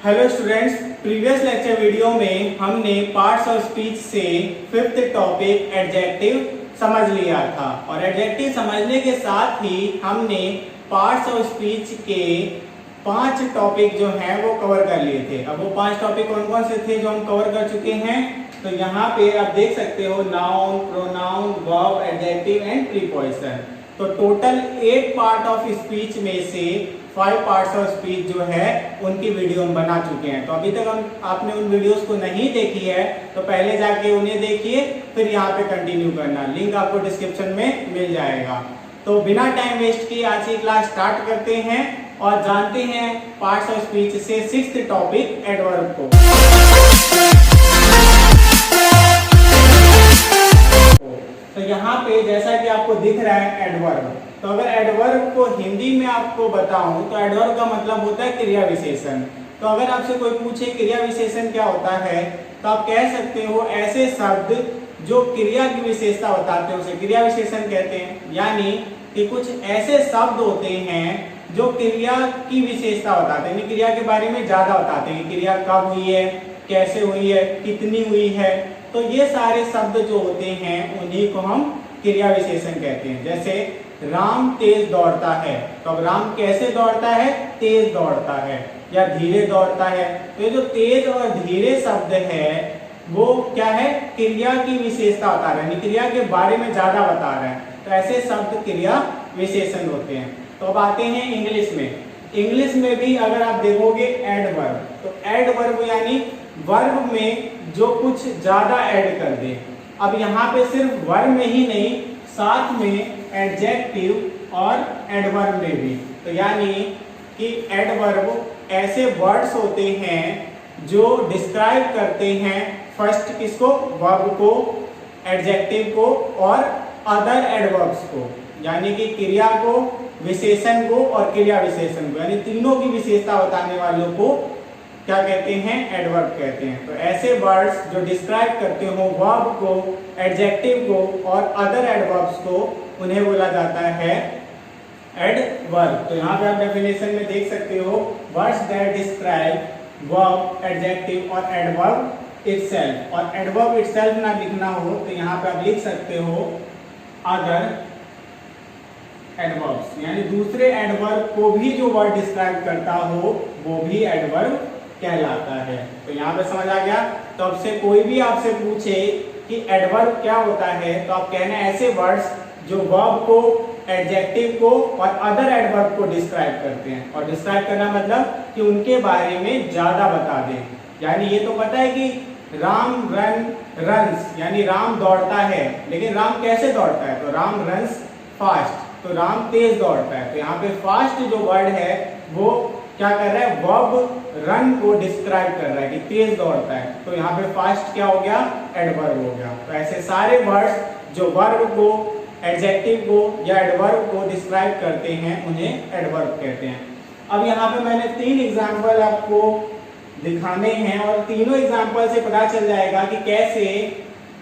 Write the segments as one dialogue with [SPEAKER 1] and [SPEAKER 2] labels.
[SPEAKER 1] Hello students, previous lecture video में हमने parts of speech से फिफ्थ टॉपिक एडजेक्टिव समझ लिया था और एडजेक्टिव समझने के साथ ही हमने पार्ट्स ऑफ स्पीच के 5 टॉपिक जो हैं वो कवर कर लिए थे। अब वो 5 टॉपिक कौन कौन से थे जो हम कवर कर चुके हैं, तो यहाँ पे आप देख सकते हो noun, pronoun, verb, adjective and preposition. तो टोटल 8 पार्ट ऑफ स्पीच में से 5 पार्ट्स ऑफ स्पीच जो है उनकी वीडियो हम बना चुके हैं। तो अभी तक आपने उन वीडियोस को नहीं देखी है तो पहले जाके उन्हें देखिए, फिर यहाँ पे कंटिन्यू करना। लिंक आपको डिस्क्रिप्शन में मिल जाएगा। तो बिना टाइम वेस्ट किए आज की क्लास स्टार्ट करते हैं और जानते हैं पार्ट्स ऑफ स्पीच से 6th टॉपिक एडवर्ब को। तो यहाँ पे जैसा कि आपको दिख रहा है एडवर्ब, तो अगर एडवर्ब को हिंदी में आपको बताऊं तो एडवर्ब का मतलब होता है क्रिया विशेषण। तो अगर आपसे कोई पूछे क्रिया विशेषण क्या होता है तो आप कह सकते हो ऐसे शब्द जो क्रिया की विशेषता बताते हैं उसे क्रिया विशेषण कहते हैं। यानी कि कुछ ऐसे शब्द होते हैं जो क्रिया की विशेषता बताते हैं, क्रिया के बारे में ज्यादा बताते हैं, क्रिया कब हुई है, कैसे हुई है, कितनी हुई है। तो ये सारे शब्द जो होते हैं उन्हीं को हम क्रिया विशेषण कहते हैं। जैसे राम तेज दौड़ता है, तो अब राम कैसे दौड़ता है, तेज दौड़ता है या धीरे दौड़ता है। तो ये जो तेज और धीरे शब्द है वो क्या है, क्रिया की विशेषता बता रहे हैं, क्रिया के बारे में ज्यादा बता रहे हैं। तो ऐसे शब्द क्रिया विशेषण होते हैं। तो अब आते हैं इंग्लिश में। इंग्लिश में भी अगर आप देखोगे एडवर्ब, तो एडवर्ब यानी वर्ब में जो कुछ ज्यादा ऐड कर दे। अब यहाँ पे सिर्फ वर्ब में ही नहीं, साथ में एडजेक्टिव और एडवर्ब में भी। तो यानी कि एडवर्ब ऐसे वर्ड्स होते हैं जो डिस्क्राइब करते हैं फर्स्ट किसको, वर्ब को, एडजेक्टिव को और अदर एडवर्ब्स को, यानी कि क्रिया को, विशेषण को और क्रिया विशेषण को, यानी तीनों की विशेषता बताने वालों को क्या कहते हैं, एडवर्ब कहते हैं। तो ऐसे वर्ड्स जो डिस्क्राइब करते हो वर्ब को, एडजेक्टिव को और अदर एडवर्ब्स को, उन्हें बोला जाता है एडवर्ब। तो यहाँ पे आप डेफिनेशन में देख सकते हो words that describe verb, adjective और एडवर्ब इटसेल्फ। और एडवर्ब इटसेल्फ ना लिखना हो तो यहाँ पे आप लिख सकते हो अदर एडवर्ब्स, यानी दूसरे एडवर्ब को भी जो वर्ड डिस्क्राइब करता हो वो भी एडवर्ब कहलाता है। तो यहाँ पे समझ आ गया। तो अब से कोई भी आपसे पूछे कि एडवर्ब क्या होता है तो आप कहना ऐसे वर्ड्स जो वर्ब को, एडजेक्टिव को और अदर एडवर्ब को डिस्क्राइब करते हैं। और डिस्क्राइब करना मतलब कि उनके बारे में ज्यादा बता दें। यानी ये तो पता है कि राम रन्स, यानी राम दौड़ता है, लेकिन राम कैसे दौड़ता है, तो राम रन्स फास्ट, तो राम तेज दौड़ता है। तो यहाँ पे फास्ट जो वर्ड है वो क्या कर रहा है, वर्ब रन को डिस्क्राइब कर रहा है कि तेज दौड़ता है। तो यहाँ पे फास्ट क्या हो गया, एडवर्ब हो गया। तो ऐसे सारे वर्ड्स जो वर्ब को, एडजेक्टिव को या एडवर्ब को डिस्क्राइब करते हैं उन्हें एडवर्ब कहते हैं। अब यहाँ पे मैंने 3 एग्जाम्पल आपको दिखाने हैं और तीनों एग्जाम्पल से पता चल जाएगा कि कैसे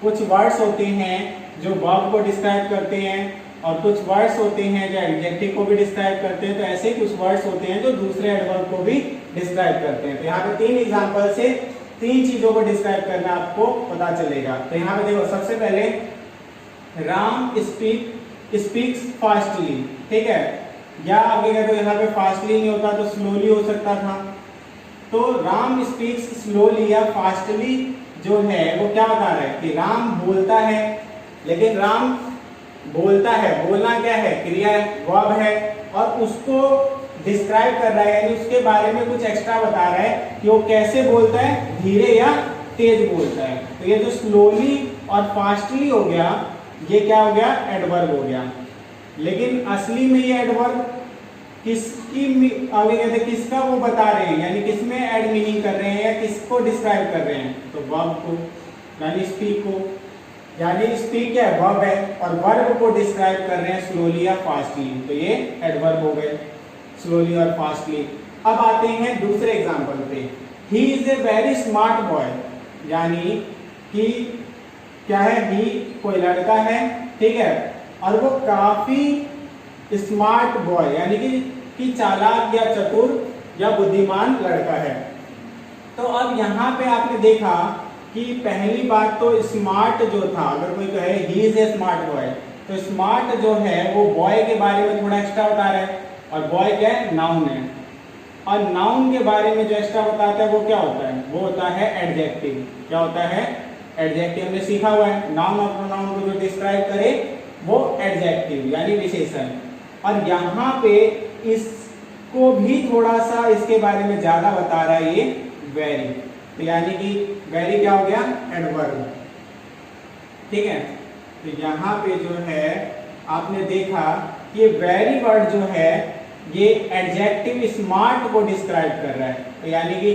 [SPEAKER 1] कुछ वर्ड्स होते हैं जो वर्ब को डिस्क्राइब करते हैं और कुछ वर्ड्स होते हैं जो एडजेक्टिव को भी डिस्क्राइब करते हैं। तो ऐसे कुछ वर्ड्स होते हैं जो दूसरे एडवर्ब को भी डिस्क्राइब करते हैं। तो यहाँ पे 3 एग्जाम्पल से 3 चीजों को डिस्क्राइब करना आपको पता चलेगा। तो यहाँ पे देखो, सबसे पहले राम स्पीक्स फास्टली, ठीक है, या आगे तो यहाँ पे फास्टली नहीं होता तो स्लोली हो सकता था। तो राम स्पीक्स स्लोली या फास्टली जो है वो क्या बता रहा है कि राम बोलता है, लेकिन राम बोलता है, बोलना क्या है, क्रिया वर्ब है, और उसको डिस्क्राइब कर रहा है, यानी उसके बारे में कुछ एक्स्ट्रा बता रहा है कि वो कैसे बोलता है, धीरे या तेज बोलता है। तो ये जो स्लोली और फास्टली हो गया, ये क्या हो गया, एडवर्ब हो गया। लेकिन असली में ये एडवर्ब किसकी आगे कहते किसका वो बता रहे हैं, यानी किसमें एड मीनिंग कर रहे हैं या किसको डिस्क्राइब कर रहे हैं, तो वर्ब को, यानी स्पीक को, यानी स्पीक क्या है, वर्ब है, और वर्ब को डिस्क्राइब कर रहे हैं स्लोली या फास्टली। तो ये एडवर्ब हो गए, स्लोली और फास्टली। अब आते हैं दूसरे एग्जांपल पे। He is a very smart boy, यानी कि क्या है, ही कोई लड़का है, ठीक है, और वो काफी स्मार्ट बॉय यानी कि चालाक या चतुर या बुद्धिमान लड़का है। अब यहाँ पे आपने देखा कि पहली बात तो स्मार्ट जो था, अगर कोई कहे he is a smart boy, तो स्मार्ट जो है वो बॉय के बारे में थोड़ा एक्स्ट्रा बता रहा है, और बॉय क्या है, नाउन है। और नाउन के बारे में जो एक्स्ट्रा बताता है वो क्या होता है, वो होता है एडजेक्टिव। क्या होता है, एडजेक्टिव। हमने सीखा हुआ है नाउन और प्रोनाउन को जो डिस्क्राइब करे वो एडजेक्टिव यानी विशेषण। और यहाँ पे इसको भी थोड़ा सा इसके बारे में ज्यादा बता रहा है ये वेरी, तो यानी कि वेरी क्या हो गया, एडवर्ब। ठीक है, तो यहाँ पे जो है आपने देखा कि वेरी वर्ड जो है ये एडजेक्टिव स्मार्ट को डिस्क्राइब कर रहा है, तो यानी कि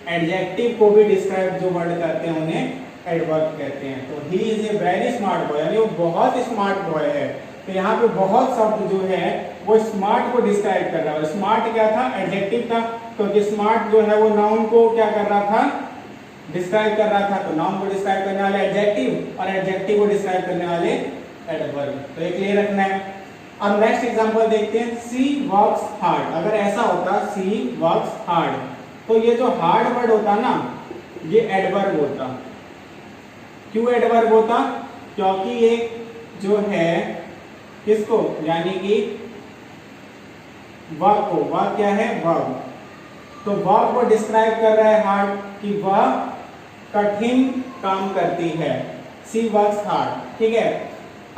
[SPEAKER 1] एडजेक्टिव को भी डिस्क्राइब जो वर्ड करते हैं उन्हें एडवर्ब कहते हैं। तो he is a very smart boy, यानी वो बहुत स्मार्ट बॉय है। तो यहाँ पे बहुत शब्द जो है वो स्मार्ट को डिस्क्राइब कर रहा है। स्मार्ट क्या था, एडजेक्टिव था, क्योंकि स्मार्ट जो है वो नाउन को क्या कर रहा था, डिस्क्राइब कर रहा था। तो नाउन को डिस्क्राइब करने वाले एडजेक्टिव और एडजेक्टिव को डिस्क्राइब करने वाले एडवर्ब। तो ये क्लियर रखना है। अब नेक्स्ट एग्जांपल देखते हैं, सी वर्क्स हार्ड। अगर ऐसा होता सी वर्क्स हार्ड, तो ये जो हार्ड वर्ड होता ना ये एडवर्ब होता। क्यों एडवर्ब होता, क्योंकि ये जो है किसको, यानी कि वर्ब को, वर्ब क्या है, वर्ब, तो वर्ब को डिस्क्राइब कर रहा है हार्ड, कि वह कठिन काम करती है। सी वर्क्स हार्ड। ठीक है,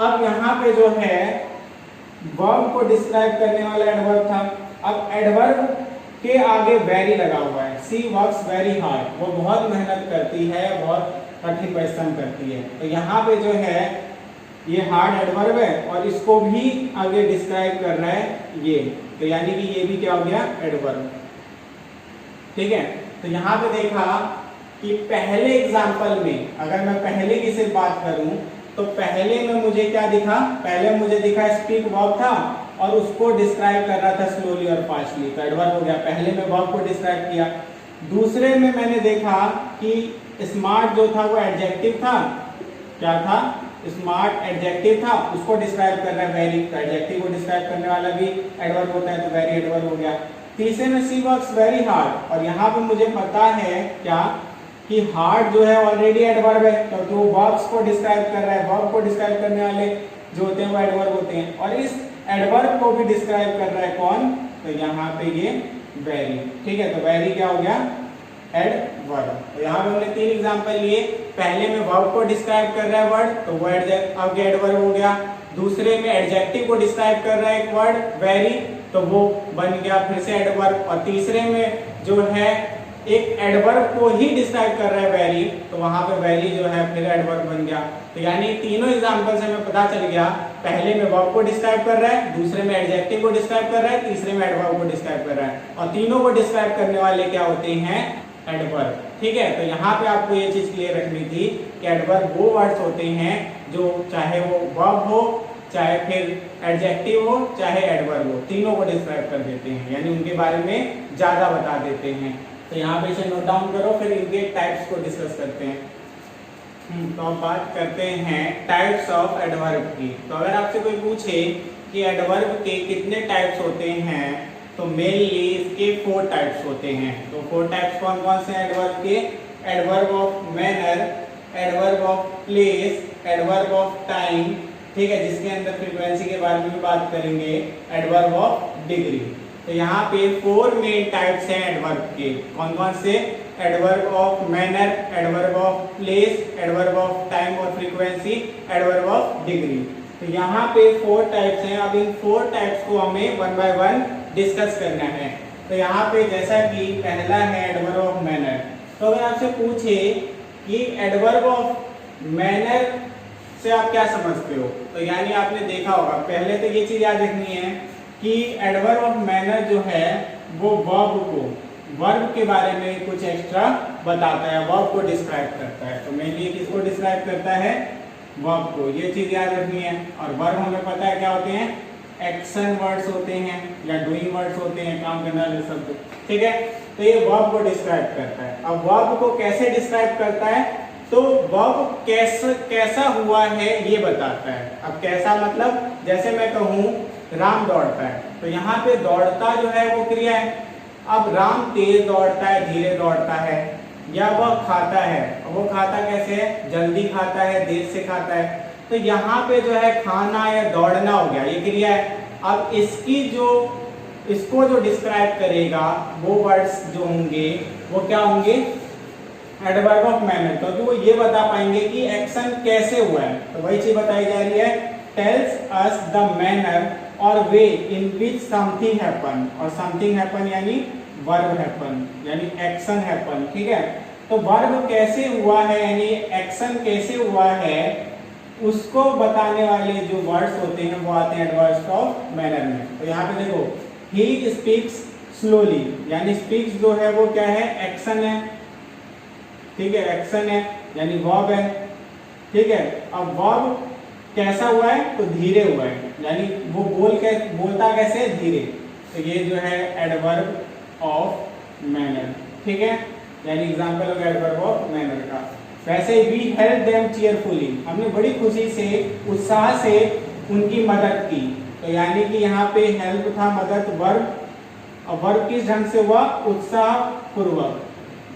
[SPEAKER 1] अब यहाँ पे जो है वर्ब को डिस्क्राइब करने वाला एडवर्ब था। अब एडवर्ब के आगे वेरी लगा हुआ है, सी वर्क्स वेरी हार्ड, वो बहुत मेहनत करती है, बहुत कठिन परिश्रम करती है। तो यहाँ पे जो है ये हार्ड एडवर्ब है और इसको भी आगे डिस्क्राइब कर रहा है ये, तो यानी कि ये भी क्या हो गया, एडवर्ब। ठीक है, तो यहाँ पे देखा कि पहले एग्जाम्पल में अगर मैं पहले की सिर्फ बात करूं तो पहले में मुझे क्या दिखा, पहले मुझे दिखा स्पीक वर्ब था और उसको डिस्क्राइब कर रहा था स्लोली और फास्टली, तो एडवर्ब हो गया। पहले में वर्ब को डिस्क्राइब किया। दूसरे में मैंने देखा कि स्मार्ट जो था वो एडजेक्टिव था, क्या था, स्मार्ट एडजेक्टिव था, उसको डिस्क्राइब कर रहा है वेरी, तो एडजेक्टिव को डिस्क्राइब करने वाला भी एडवर्ब होता है, तो वेरी एडवर्ब हो गया। तीसरे में सी वर्क्स वेरी हार्ड, और यहाँ पे मुझे पता है क्या कि हार्ड जो है ऑलरेडी एडवर्ब है, क्योंकि वो वर्ब्स को डिस्क्राइब कर रहा है, वर्ब को डिस्क्राइब करने वाले जो होते हैं वो एडवर्ब होते हैं, और इस एडवर्ब को भी डिस्क्राइब कर रहा है कौन, तो यहाँ पे ये वेरी। ठीक है, तो वेरी क्या हो गया, एडवर्ब। तो यहाँ पे हमने 3 एग्जांपल लिए। पहले में वर्ब को डिस्क्राइब कर रहा है वर्ड, तो वो अब एडवर्ब हो गया। दूसरे में एडजेक्टिव को डिस्क्राइब कर रहा है एक वर्ड वेरी, तो वो बन गया फिर से एडवर्ब। और तीसरे में जो है एक एडवर्ब को ही डिस्क्राइब कर रहा है वेरी, तो वहां पे वेरी जो है फिर एडवर्ब बन गया। तो यानी तीनों एग्जांपल से हमें पता चल गया, पहले में वर्ब को डिस्क्राइब कर रहा है, दूसरे में एडजेक्टिव को डिस्क्राइब कर रहा है, तीसरे में एडवर्ब को डिस्क्राइब कर रहा है, और तीनों को डिस्क्राइब करने वाले क्या होते हैं, एडवर्ब। ठीक है, तो यहाँ पे आपको ये चीज क्लियर रखनी थी कि एडवर्ब वो वर्ड्स होते हैं जो चाहे वो वर्ब हो, चाहे फिर एडजेक्टिव हो, चाहे एडवर्ब हो, तीनों को डिस्क्राइब कर देते हैं, यानी उनके बारे में ज्यादा बता देते हैं। तो यहाँ पे इसे नोट डाउन करो, फिर इनके टाइप्स को डिस्कस करते हैं। तो अब बात करते हैं टाइप्स ऑफ एडवर्ब की। तो अगर आपसे कोई पूछे कि एडवर्ब के कितने टाइप्स होते हैं, तो मेनली इसके 4 टाइप्स होते हैं। तो 4 टाइप्स कौन कौन से एडवर्ब के, adverb of manner, adverb of place, adverb of time, ठीक है, जिसके अंदर फ्रीक्वेंसी के बारे में भी बात करेंगे, एडवर्ब ऑफ डिग्री। तो यहाँ पे 4 मेन टाइप्स हैं एडवर्ब के। कौन कौन से, adverb of manner, adverb of place, adverb of time और फ्रीक्वेंसी, एडवर्ब ऑफ डिग्री। तो यहाँ पे 4 टाइप्स हैं। अब इन 4 टाइप्स को हमें 1 बाय 1 डिस्कस करना है। तो यहाँ पे जैसा कि पहला है एडवर्ब ऑफ मैनर। तो अगर आपसे पूछे कि एडवर्ब ऑफ मैनर से आप क्या समझते हो, तो यानी आपने देखा होगा, पहले तो ये चीज याद रखनी है कि एडवर्ब ऑफ मैनर जो है वो वर्ब के बारे में कुछ एक्स्ट्रा बताता है, वर्ब को डिस्क्राइब करता है। तो मेनली किसको डिस्क्राइब करता है, वर्ब को, ये चीज याद रखनी है। और वर्ब हमें पता है क्या होते हैं, एक्शन वर्ड्स होते हैं या डूइंग वर्ड्स होते हैं, काम करने वाले शब्द। ठीक है, तो ये वर्ब को डिस्क्राइब करता है। अब वर्ब को कैसे डिस्क्राइब करता है, तो वर्ब कैसा हुआ है ये बताता है। अब कैसा मतलब, जैसे मैं कहूँ राम दौड़ता है, तो यहाँ पे दौड़ता जो है वो क्रिया है। अब राम तेज दौड़ता है, धीरे दौड़ता है, या वह खाता है। वो खाता कैसे है, जल्दी खाता है, देर से खाता है। तो यहाँ पे जो है खाना या दौड़ना हो गया, ये क्रिया है। अब इसको जो डिस्क्राइब करेगा वो वर्ड्स जो होंगे वो क्या होंगे, एडवर्ब ऑफ मैनर, क्योंकि वो ये बता पाएंगे कि एक्शन कैसे हुआ है। तो वही चीज बताई जा रही है, टेल्स अस द मैनर और वे इन विच समथिंग हैपन, और समथिंग हैपन यानी वर्ब हैपन यानी एक्शन हैपन, ठीक है। तो वर्ब कैसे हुआ है यानी एक्शन कैसे हुआ है उसको बताने वाले जो वर्ड्स होते हैं वो आते हैं एडवर्ब्स ऑफ मैनर में। तो यहाँ पे देखो, ही स्पीक्स स्लोली, यानी स्पीक्स जो है वो क्या है, एक्शन है, ठीक है, एक्शन है यानी वर्ब है, ठीक है। अब वर्ब कैसा हुआ है, तो धीरे हुआ है, यानी वो बोलता कैसे, धीरे। तो ये जो है एडवर्ब ऑफ मैनर, ठीक है, यानी एग्जांपल हो गया एडवर्ब ऑफ मैनर का। वैसे वी हेल्प देम चीयरफुली, हमने बड़ी खुशी से, उत्साह से उनकी मदद की। तो यानी कि यहाँ पे हेल्प था, मदद वर्ब, और वर्ब किस ढंग से हुआ, उत्साह पूर्वक,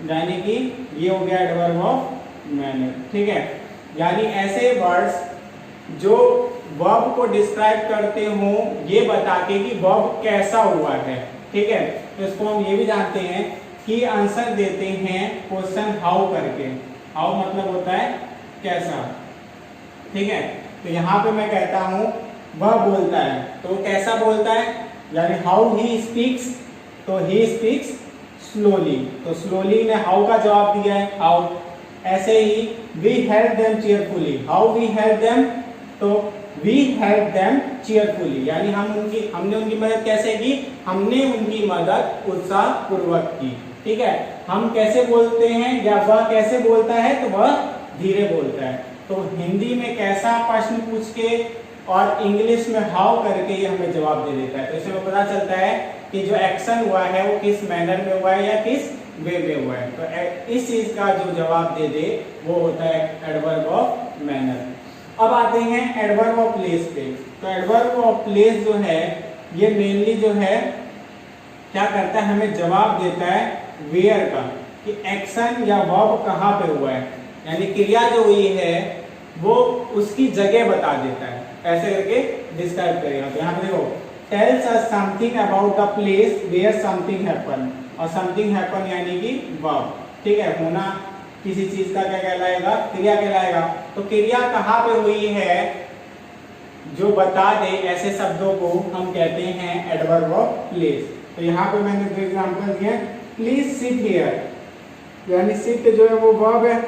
[SPEAKER 1] यानी कि ये हो गया एडवर्ब ऑफ मैनर, ठीक है। यानी ऐसे वर्ड्स जो वर्ब को डिस्क्राइब करते हो ये बता के कि वर्ब कैसा हुआ है, ठीक है। तो इसको हम ये भी जानते हैं कि आंसर देते हैं क्वेश्चन हाउ करके। हाउ मतलब होता है कैसा, ठीक है। तो यहाँ पे मैं कहता हूँ वह बोलता है, तो कैसा बोलता है, यानी हाउ ही स्पीक्स, तो ही स्पीक्स स्लोली, तो स्लोली ने हाउ का जवाब दिया है, हाउ। ऐसे ही we help them cheerfully, how we help them, तो वी हेल्प देम चीयरफुली, यानी हमने उनकी मदद कैसे की, हमने उनकी मदद उत्साह पूर्वक की, ठीक है। हम कैसे बोलते हैं या वह कैसे बोलता है, तो वह धीरे बोलता है। तो हिंदी में कैसा प्रश्न पूछ के और इंग्लिश में हाउ करके ये हमें जवाब दे देता है। तो इससे हमें पता चलता है कि जो एक्शन हुआ है वो किस मैनर में हुआ है या किस वे में हुआ है। तो इस चीज का जो जवाब दे दे वो होता है एडवर्ब ऑफ मैनर। अब आते हैं एडवर्ब ऑफ प्लेस पे। तो एडवर्ब ऑफ प्लेस जो है ये मेनली जो है क्या करता है, हमें जवाब देता है वेयर का, कि एक्शन या वर्ब कहाँ पे हुआ है, यानी क्रिया जो हुई है वो उसकी जगह बता देता है। ऐसे करके डिस्क्राइब करेगा। तो यहाँ पे देखो, tells us something about the place where something happen, और समथिंग हैपन यानी कि वर्ब, ठीक है, होना किसी चीज का क्या कहलाएगा, क्रिया कहलाएगा। तो क्रिया कहाँ पे हुई है जो बता दे ऐसे शब्दों को हम कहते हैं एडवर्ब ऑफ प्लेस। तो यहाँ पे मैंने दो एग्जांपल दिए, प्लीज सिट हियर, यानी सिट जो है वो वर्ब है।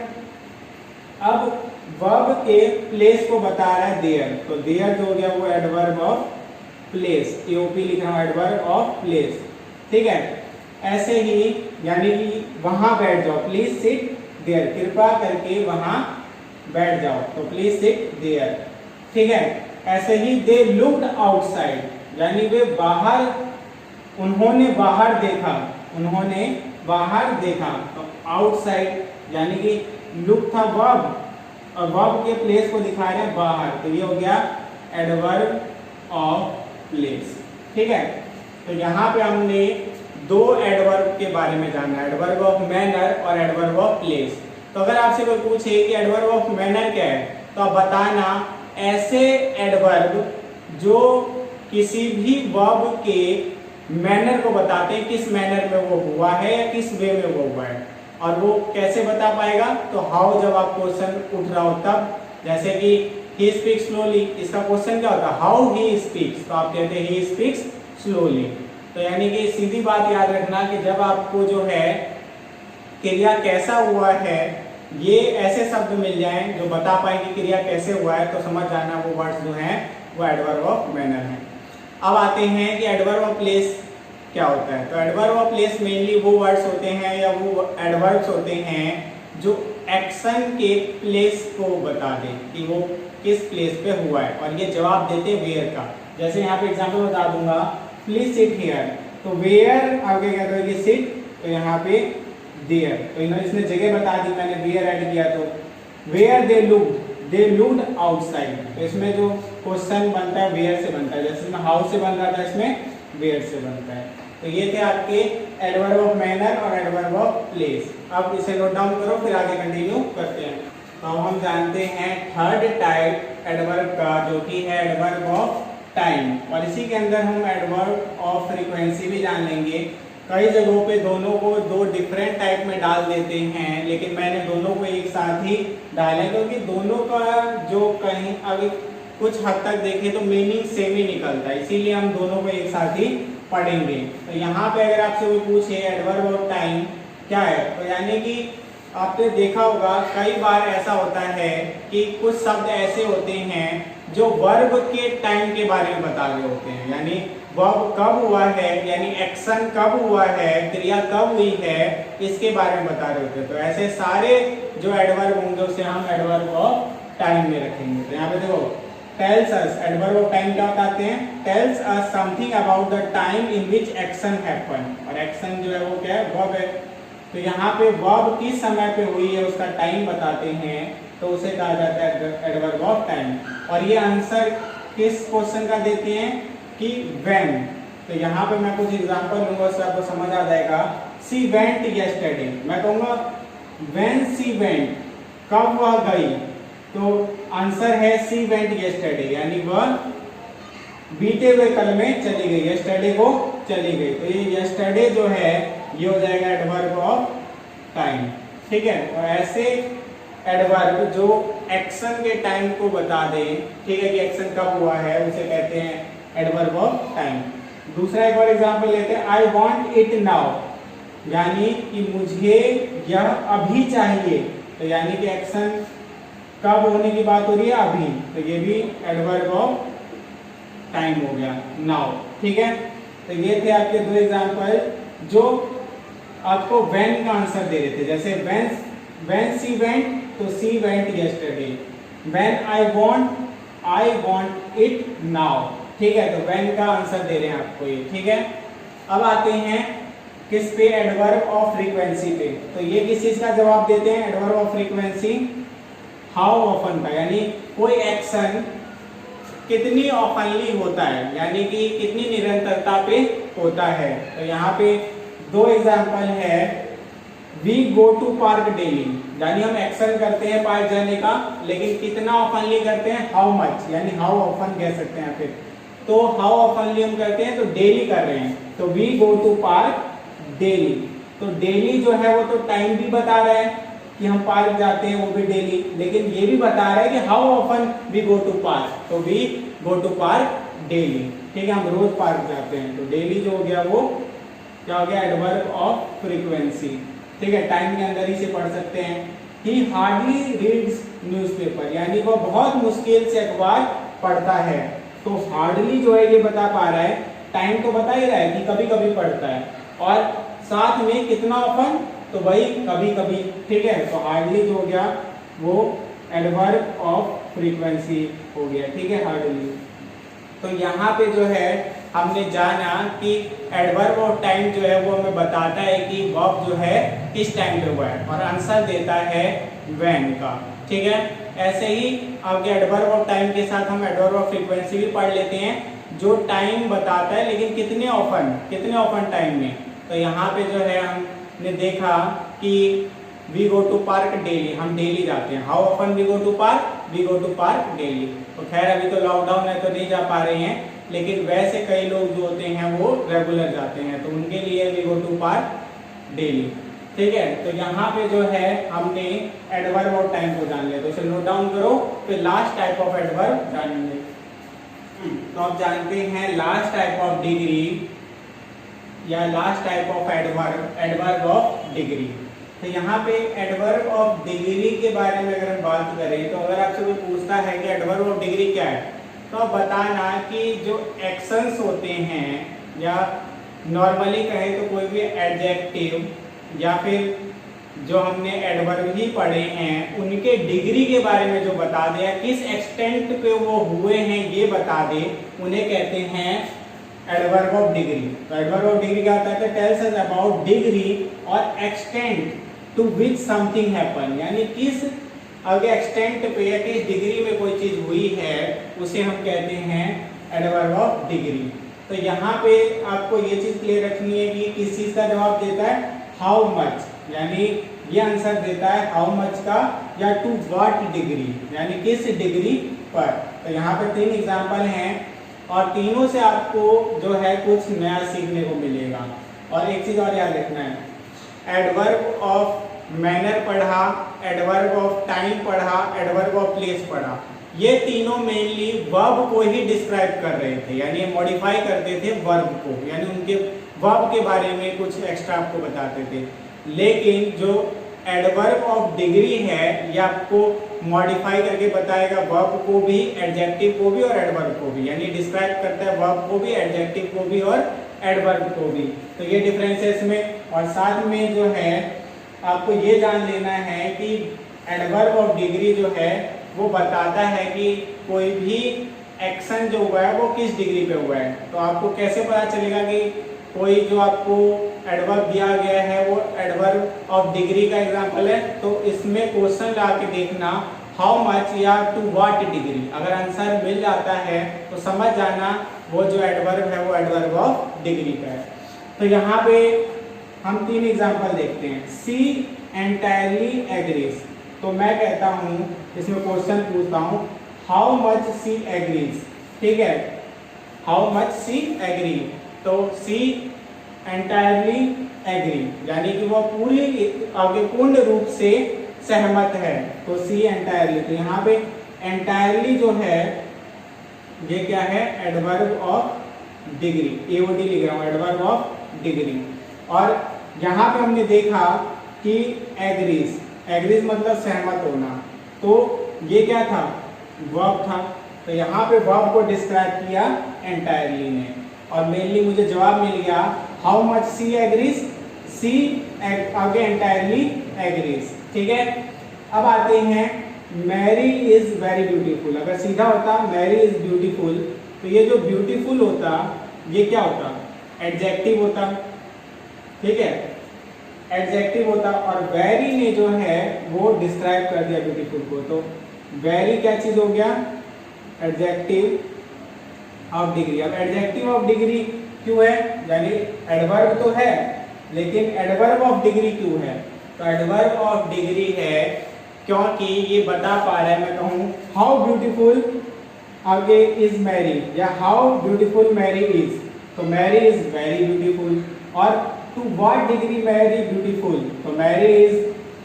[SPEAKER 1] अब वर्ब के प्लेस को बता रहा है देयर, तो देयर जो हो गया वो एडवर्ब ऑफ प्लेस, एओपी लिख रहा हूं, एडवर्ब ऑफ प्लेस, ठीक है। ऐसे ही यानी कि वहां बैठ जाओ, प्लीज सिट देयर, कृपा करके वहां बैठ जाओ, तो प्लीज सिट देयर, ठीक है। ऐसे ही दे लुक्ड आउटसाइड, यानी वे बाहर, उन्होंने बाहर देखा, उन्होंने बाहर देखा, तो आउटसाइड यानी कि लुक था वर्ब, और वर्ब के प्लेस को दिखा रहे हैं बाहर, तो ये हो गया एडवर्ब ऑफ प्लेस, ठीक है। तो यहाँ पे हमने दो एडवर्ब के बारे में जाना, एडवर्ब ऑफ मैनर और एडवर्ब ऑफ प्लेस। तो अगर आपसे कोई पूछे कि एडवर्ब ऑफ मैनर क्या है, तो आप बताना ऐसे एडवर्ब जो किसी भी वर्ब के मैनर को बताते हैं, किस मैनर में वो हुआ है या किस वे में वो हुआ है। और वो कैसे बता पाएगा, तो हाउ जब आप क्वेश्चन उठ रहा हो तब, जैसे कि ही स्पीक्स स्लोली, इसका क्वेश्चन क्या होता है, हाउ ही स्पीक्स, तो आप कहते हैं ही स्पीक्स स्लोली। तो यानी कि सीधी बात याद रखना कि जब आपको जो है क्रिया कैसा हुआ है ये ऐसे शब्द मिल जाएं जो बता पाए कि क्रिया कैसे हुआ है, तो समझ जाना वो वर्ड्स जो हैं वो एडवर्ब ऑफ मैनर हैं। अब आते हैं कि एडवर्ब ऑफ प्लेस क्या होता है। तो एडवर्ब ऑफ प्लेस मेनली वो वर्ड्स होते हैं या वो एडवर्ब्स होते हैं जो एक्शन के प्लेस को बता दे कि वो किस प्लेस पे हुआ है, और ये जवाब देते वेयर का। जैसे यहाँ पे एग्जांपल बता दूंगा, प्लीज सिट हियर, तो वेयर आगे क्या करोगे, सिट, तो यहाँ पे देयर, तो इसने जगह बता दी, मैंने वेयर ऐड किया, तो वेयर दे लुक्ड आउटसाइड। तो इसमें जो क्वेश्चन बनता है वेयर से बनता है, जैसे इसमें हाउ से बन रहा था, इसमें वेयर से बनता है। तो ये थे आपके एडवर्ब ऑफ मैनर और एडवर्ब ऑफ प्लेस। अब इसे नोट डाउन करो, फिर आगे कंटिन्यू करते हैं। तो हम जानते हैं थर्ड टाइप एडवर्ब का, जो कि है एडवर्ब ऑफ टाइम, और इसी के अंदर हम एडवर्ब ऑफ फ्रीक्वेंसी भी जान लेंगे। कई जगहों पे दोनों को दो डिफरेंट टाइप में डाल देते हैं, लेकिन मैंने दोनों को एक साथ ही डाले, क्योंकि दोनों का जो कहीं अभी कुछ हद तक देखें तो मीनिंग सेम ही निकलता है, इसीलिए हम दोनों को एक साथ ही पढ़ेंगे। तो यहाँ पे अगर आपसे कोई पूछे एडवर्ब ऑफ टाइम क्या है, तो यानी कि आपने देखा होगा कई बार ऐसा होता है कि कुछ शब्द ऐसे होते हैं जो वर्ब के टाइम के बारे में बता रहे होते हैं, यानी वर्ब कब हुआ है, यानी एक्शन कब हुआ है, क्रिया कब हुई है, इसके बारे में बता रहे होते हैं। तो ऐसे सारे जो एडवर्ब होंगे उसे हम एडवर्ब ऑफ टाइम में रखेंगे। तो यहाँ पे देखो tells us, adverb of time क्या बताते हैं, tales us something about the time in which action happen, और एक्शन जो है वो क्या है, वर्ब है। तो यहाँ पे वर्ब किस समय पे हुई है उसका टाइम बताते हैं, तो उसे कहा जाता है एडवर्ब ऑफ टाइम। और ये आंसर किस क्वेश्चन का देते हैं कि व्हेन। तो यहाँ पे मैं कुछ एग्जांपल लूंगा, उससे आपको समझ आ जाएगा। सी वेंट यस्टरडे, मैं कहूँगा व्हेन सी वेंट, कब वह गई, तो आंसर है सी वेंट यस्टरडे, यानी वह बीते हुए कल में चली गई, यस्टरडे को चली गई। तो ये यस्टरडे जो है ये हो जाएगा एडवर्ब ऑफ टाइम, ठीक है। और ऐसे एडवर्ब जो एक्शन के टाइम को बता दे, ठीक है, कि एक्शन कब हुआ है, उसे कहते हैं एडवर्ब ऑफ टाइम। दूसरा एक और एग्जांपल लेते हैं, आई वांट इट नाउ, यानी कि मुझे यह अभी चाहिए। तो यानी कि एक्शन कब होने की बात हो रही है, अभी, तो ये भी एडवर्ब ऑफ टाइम हो गया, नाउ, ठीक है। तो ये थे आपके दो एग्जांपल जो आपको व्हेन का आंसर दे रहे थे। जैसे व्हेन सी वेंट, तो she went yesterday. When I want it now, ठीक है। तो व्हेन का आंसर दे रहे हैं आपको ये, ठीक है। अब आते हैं किस पे, एडवर्ब ऑफ फ्रीक्वेंसी पे। तो ये किस चीज का जवाब देते हैं, adverb of frequency how often का, यानी कोई एक्शन कितनी ऑफनली होता है, यानी कि कितनी निरंतरता पे होता है। तो यहाँ पे दो एग्जांपल है, we go to park daily, यानी हम एक्शन करते हैं पार्क जाने का, लेकिन कितना ऑफनली करते हैं, हाउ मच, यानी हाउ ऑफन कह सकते हैं फिर। तो हाउ ऑफनली हम करते हैं, तो डेली कर रहे हैं, तो we go to park daily. तो डेली जो है वो तो टाइम भी बता रहा है कि हम पार्क जाते हैं, वो भी डेली, लेकिन ये भी बता रहा है कि how often we go to park, तो we go to park daily, ठीक है, हम रोज पार्क जाते हैं। तो डेली जो हो गया वो क्या हो गया, एडवर्ब ऑफ फ्रीक्वेंसी, ठीक है। टाइम के अंदर ही से पढ़ सकते हैं। ही हार्डली रीड्स न्यूज़पेपर, यानी वो बहुत मुश्किल से अखबार पढ़ता है। तो हार्डली जो है ये बता पा रहा है, टाइम तो बता ही रहा है कि कभी कभी पढ़ता है, और साथ में कितना ऑफन, तो भाई कभी कभी, ठीक है। तो हार्डली जो हो गया वो एडवर्ब ऑफ फ्रीक्वेंसी हो गया, ठीक है, हार्डली। तो यहाँ पे जो है हमने जाना कि एडवर्ब ऑफ टाइम जो है वो हमें बताता है कि वर्ब जो है किस टाइम पे हुआ है, और आंसर देता है व्हेन का, ठीक है। ऐसे ही आपके एडवर्ब ऑफ टाइम के साथ हम एडवर्ब ऑफ फ्रीक्वेंसी भी पढ़ लेते हैं, जो टाइम बताता है लेकिन कितने ऑफन टाइम में। तो यहाँ पे जो है हमने देखा कि we go to park daily, हम डेली जाते हैं। How often we go to park daily. तो खैर अभी तो लॉकडाउन है तो नहीं जा पा रहे हैं, लेकिन वैसे कई लोग जो होते हैं वो रेगुलर जाते हैं, तो उनके लिए we go to park daily, ठीक है। तो यहाँ पे जो है हमने एडवर्ब ऑफ टाइम को जान लिया, तो इसे नोट डाउन करो, फिर लास्ट टाइप ऑफ एडवर्ब जानेंगे। तो आप जानते हैं लास्ट टाइप ऑफ डिग्री या last type of adverb of degree. तो यहाँ पे एडवर्ब ऑफ डिग्री के बारे में अगर हम बात करें, तो अगर आपसे कोई पूछता है कि एडवर्ब ऑफ डिग्री क्या है, तो आप बताना कि जो एक्शंस होते हैं, या नॉर्मली कहें तो कोई भी एडजेक्टिव, या फिर जो हमने एडवर्ब ही पढ़े हैं उनके डिग्री के बारे में जो बता दे, किस एक्सटेंट पे वो हुए हैं ये बता दे, उन्हें कहते हैं एडवर्ब ऑफ डिग्री। तो एडवर्ब ऑफ डिग्री क्या होता है, टेल्स अस अबाउट डिग्री और extent to which something happen, यानी किस अगर एक्सटेंट पे या किस डिग्री में कोई चीज हुई है उसे हम कहते हैं एडवर्ब ऑफ डिग्री, तो यहाँ पे आपको ये चीज क्लियर रखनी है कि किस चीज का जवाब देता है, हाउ मच, यानी ये आंसर देता है हाउ मच का, या टू व्हाट डिग्री, यानी किस डिग्री पर। तो यहाँ पे 3 एग्जाम्पल हैं और तीनों से आपको जो है कुछ नया सीखने को मिलेगा। और एक चीज और याद रखना है, एडवर्ब ऑफ मैनर पढ़ा, एडवर्ब ऑफ टाइम पढ़ा, एडवर्ब ऑफ प्लेस पढ़ा, ये तीनों मेनली वर्ब को ही डिस्क्राइब कर रहे थे, यानी मॉडिफाई करते थे वर्ब को, यानी उनके वर्ब के बारे में कुछ एक्स्ट्रा आपको बताते थे। लेकिन जो एडवर्ब ऑफ डिग्री है ये आपको मॉडिफाई करके बताएगा वर्ब को भी, एडजेक्टिव को भी और एडवर्ब को भी, यानी डिस्क्राइब करता है वर्ब को भी, एडजेक्टिव को भी और एडवर्ब को भी। तो ये डिफरेंस है इसमें। और साथ में जो है आपको ये जान लेना है कि एडवर्ब ऑफ डिग्री जो है वो बताता है कि कोई भी एक्शन जो हुआ है वो किस डिग्री पे हुआ है। तो आपको कैसे पता चलेगा कि कोई जो आपको एडवर्ब दिया गया है वो एडवर्ब ऑफ डिग्री का एग्जांपल है, तो इसमें क्वेश्चन ला के देखना हाउ मच या टू व्हाट डिग्री, अगर आंसर मिल जाता है तो समझ जाना वो जो एडवर्ब है वो एडवर्ब ऑफ डिग्री का है। तो यहाँ पे हम 3 एग्जांपल देखते हैं। सी एंटायरली एग्रीज, तो मैं कहता हूँ इसमें क्वेश्चन पूछता हूँ हाउ मच सी एग्रीज, ठीक है, हाउ मच सी एग्री, तो सी एंटायरली एग्री यानी कि वो पूरी आगे पूर्ण रूप से सहमत है, तो सी एंटायरली। तो यहाँ पे एंटायरली जो है ये क्या है, एडवर्ब ऑफ डिग्री, एओडी लिख रहा हूँ, एडवर्ब ऑफ डिग्री। और यहाँ पे हमने देखा कि एग्रीज, एग्रीज मतलब सहमत होना, तो ये क्या था, वर्ब था। तो यहाँ पे वर्ब को डिस्क्राइब किया एंटायरली ने, और मेनली मुझे जवाब मिल गया हाउ मच सी एग्रीज, सी आगे एंटायरली एग्रीज, ठीक है। अब आते हैं मैरी इज वेरी ब्यूटीफुल, अगर सीधा होता मैरी इज ब्यूटीफुल, तो ये जो ब्यूटीफुल होता ये क्या होता, एडजेक्टिव होता, ठीक है, एडजेक्टिव होता। और वेरी ने जो है वो डिस्क्राइब कर दिया ब्यूटीफुल को, तो वेरी क्या चीज हो गया, एडजेक्टिव ऑफ डिग्री। अब एडजेक्टिव ऑफ डिग्री क्यों है, यानी एडवर्ब तो है लेकिन एडवर्ब ऑफ डिग्री क्यों है, तो एडवर्ब ऑफ डिग्री है क्योंकि ये बता पा रहा है, मैं कहूँ हाउ ब्यूटीफुल आगे इज मैरी, या हाउ ब्यूटीफुल मैरी इज, तो मैरी इज वेरी ब्यूटीफुल। और to what degree Mary beautiful, तो मैरी इज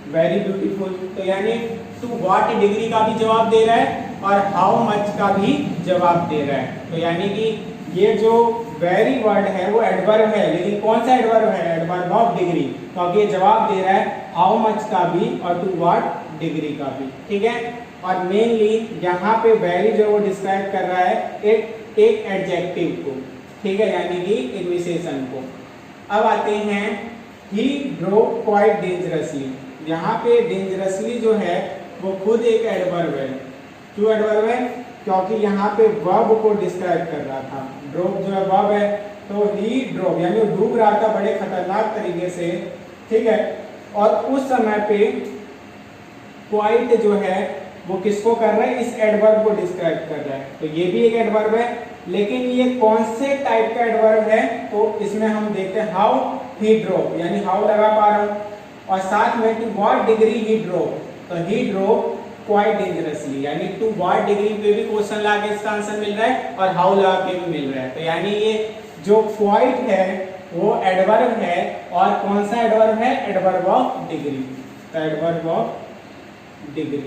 [SPEAKER 1] वेरी ब्यूटीफुल। तो यानी टू व्हाट डिग्री का भी जवाब दे रहा है और हाउ मच का भी जवाब दे रहा है। तो यानी कि ये जो वेरी वर्ड है वो एडवर्ब है, लेकिन कौन सा एडवर्ब है, एडवर्ब ऑफ डिग्री, क्योंकि ये जवाब दे रहा है हाउ मच का भी और टू व्हाट डिग्री का भी, ठीक है। और मेनली यहाँ पे वेरी जो वो डिस्क्राइब कर रहा है एक एडजेक्टिव को, ठीक है, यानी कि एक विशेषण को। अब आते हैं ही ड्रोव क्वाइट डेंजरसली, यहाँ पे डेंजरसली जो है वो खुद एक एडवर्ब है। क्यों एडवर्ब है, क्योंकि यहाँ पे वर्ब को डिस्क्राइब कर रहा था, ड्रोव जो है वर्ब है, तो ही ड्रोव यानी वो डूब रहा था बड़े खतरनाक तरीके से, ठीक है। और उस समय पे क्वाइट जो है वो किसको कर रहा है, इस एडवर्ब को डिस्क्राइब कर रहा है, तो ये भी एक एडवर्ब है। लेकिन ये कौन से टाइप का एडवर्ब है, तो इसमें हम देखते हैं हाउ ही ड्रोव, यानी हाउ लगा पा रहा हूं, और साथ में to what degree he drove, तो ही ड्रोव क्वाइट डेंजरसली, यानी टू व्हाट डिग्री पे भी क्वेश्चन ला के इसका आंसर मिल रहा है और हाउ लगा के भी मिल रहा है। तो यानी ये जो क्वाइट है वो एडवर्ब है, और कौन सा एडवर्ब है, एडवर्ब ऑफ डिग्री, तो एडवर्ब ऑफ डिग्री।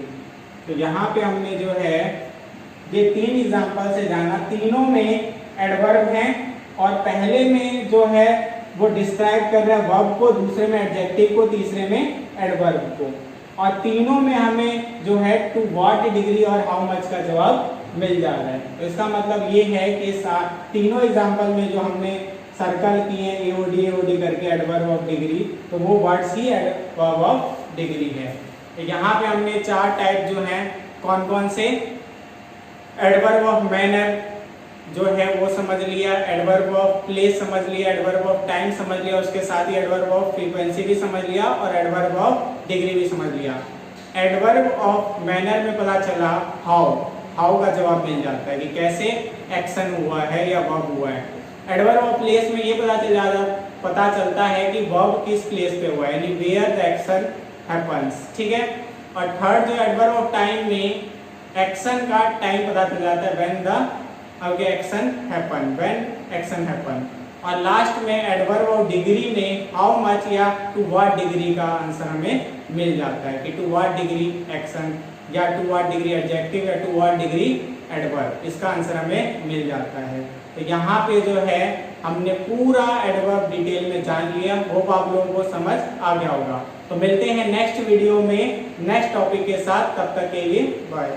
[SPEAKER 1] तो यहाँ पे हमने जो है ये 3 एग्जांपल से जाना, तीनों में एडवर्ब हैं, और पहले में जो है वो डिस्क्राइब कर रहा है वर्ब को, दूसरे में एडजेक्टिव को, तीसरे में एडवर्ब को, और तीनों में हमें जो है टू व्हाट डिग्री और हाउ मच का जवाब मिल जा रहा है। तो इसका मतलब ये है कि तीनों एग्जांपल में जो हमने सर्कल किए एओडी एओडी करके एडवर्ब ऑफ डिग्री, तो वो words he adverb of degree है। तो यहाँ पे हमने 4 टाइप जो हैं कौन कौन से, एडवर्ब ऑफ मैनर जो है वो समझ लिया, एडवर्ब ऑफ प्लेस समझ लिया, एडवर्ब ऑफ टाइम समझ लिया, उसके साथ ही एडवर्ब ऑफ फ्रीक्वेंसी भी समझ लिया और एडवर्ब ऑफ डिग्री भी समझ लिया। एडवर्ब ऑफ मैनर में पता चला हाउ का जवाब मिल जाता है कि कैसे एक्शन हुआ है या वर्ब हुआ है। एडवर्ब ऑफ प्लेस में ये पता चलता है कि वर्ब किस प्लेस पे हुआ है, यानी वेयर द एक्शन हैपन्स, ठीक है। और थर्ड जो एडवर्ब ऑफ टाइम में एक्शन का टाइम पता चल जाता है, when the action happen, when action happen. और लास्ट में एडवर्ब ऑफ डिग्री में हाउ मच या टू व्हाट डिग्री का आंसर हमें मिल जाता है कि टू व्हाट डिग्री एक्शन या टू व्हाट डिग्री एडजेक्टिव या टू व्हाट डिग्री एडवर्ब, इसका आंसर हमें मिल जाता है। तो यहाँ पे जो है हमने पूरा एडवर्ब डिटेल में जान लिया, होप आप लोगों को समझ आ गया होगा। तो मिलते हैं नेक्स्ट वीडियो में नेक्स्ट टॉपिक के साथ, तब तक के लिए बाय।